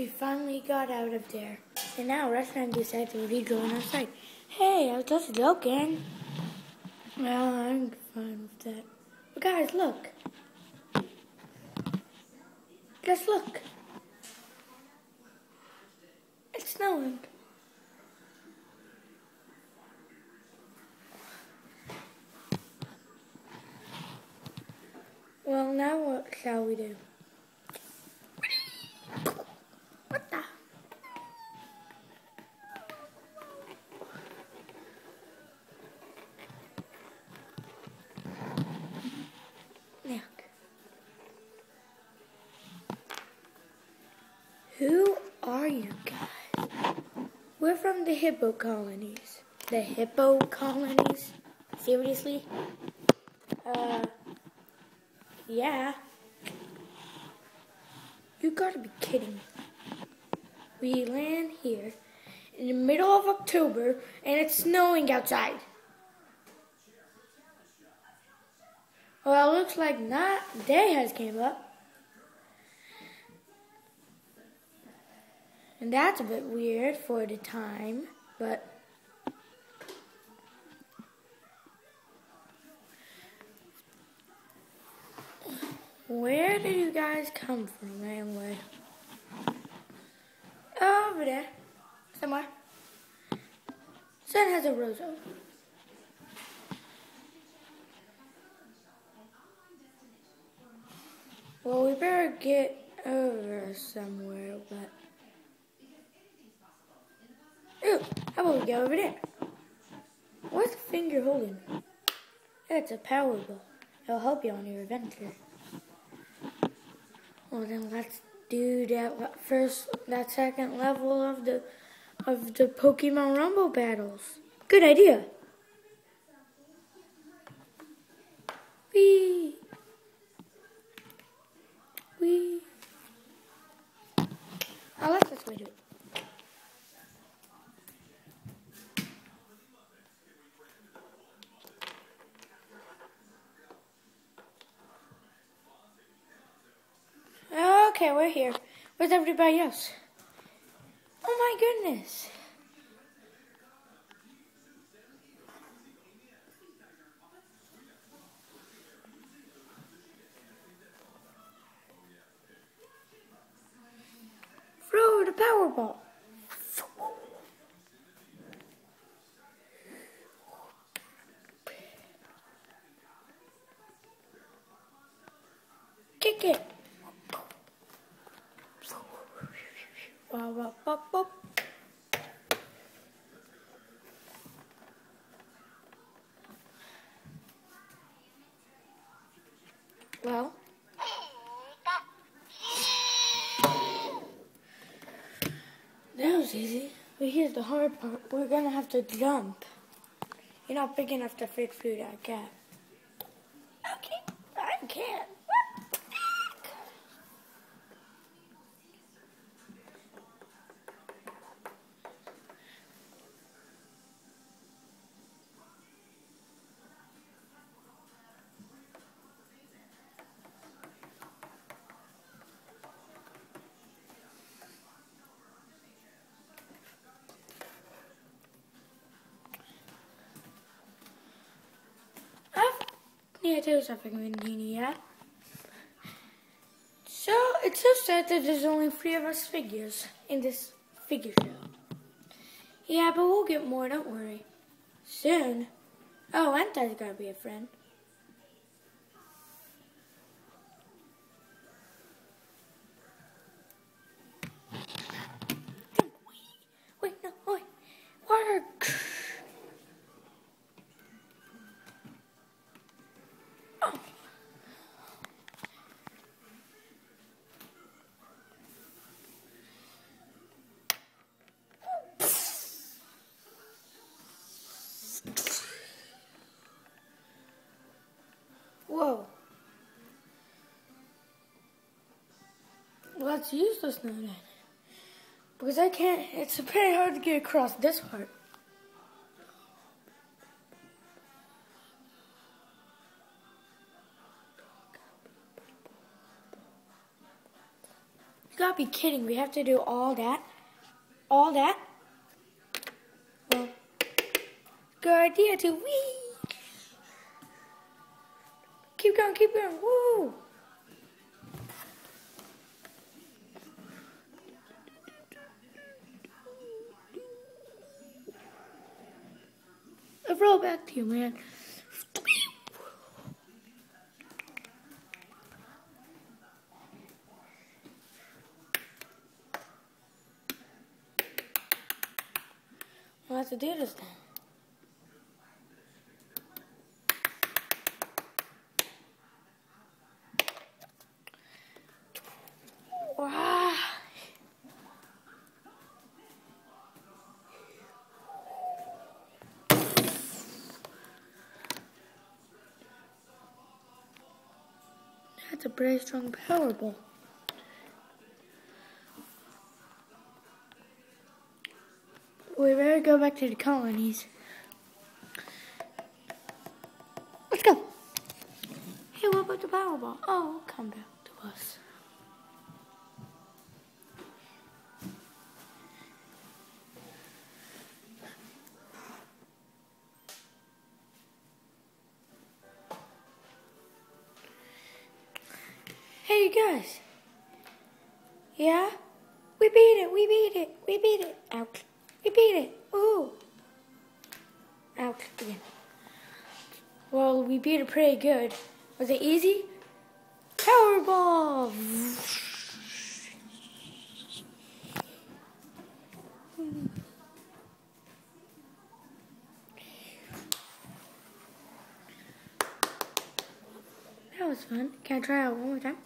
We finally got out of there. And now Restaurant decided to rejoin our site. Hey, I was just joking. Well, I'm fine with that. But guys, look. Just look. It's snowing. Well, now what shall we do? What the? Look. Who are you guys? We're from the hippo colonies. The hippo colonies? Seriously? Yeah. You gotta be kidding me. We land here in the middle of October and it's snowing outside. Well, it looks like not day has came up. And that's a bit weird for the time, but where did you guys come from anyway? Over there, somewhere. Sun has a rose over. Well, we better get over somewhere, but... Ooh, how about we go over there? What's the thing you're holding? It's a Powerball. It'll help you on your adventure. Well, then let's do that second level of the Pokemon Rumble battles. Good idea. Whee! Whee! Oh, let's just wait a bit. Okay, we're here. Where's everybody else? Oh my goodness. Throw the Powerball. Kick it. Well, that was easy. But here's the hard part. We're gonna have to jump. You're not big enough to fit through that gap. Okay, I can't. Yeah, I tell you something, Mindini, yeah? So, it's so sad that there's only 3 of us figures in this figure show. Yeah, but we'll get more, don't worry. Soon. Oh, Entai's gotta be a friend. Wait, no, wait. Water. Whoa. Well, let's use this now then. Because I can't, it's pretty hard to get across this part. gotta be kidding. We have to do all that. All that? Well, good idea to wee. Keep going, keep going. Woo! I roll back to you, man. We'll have to do this then. Wow. That's a pretty strong Powerball. We better go back to the colonies. Let's go. Hey, what about the Powerball? Oh, come back to us. Hey, you guys. Yeah? We beat it, we beat it, we beat it. Ouch. We beat it. Ooh. Ouch. Again. Well, we beat it pretty good. Was it easy? Powerball! That was fun. Can I try it one more time?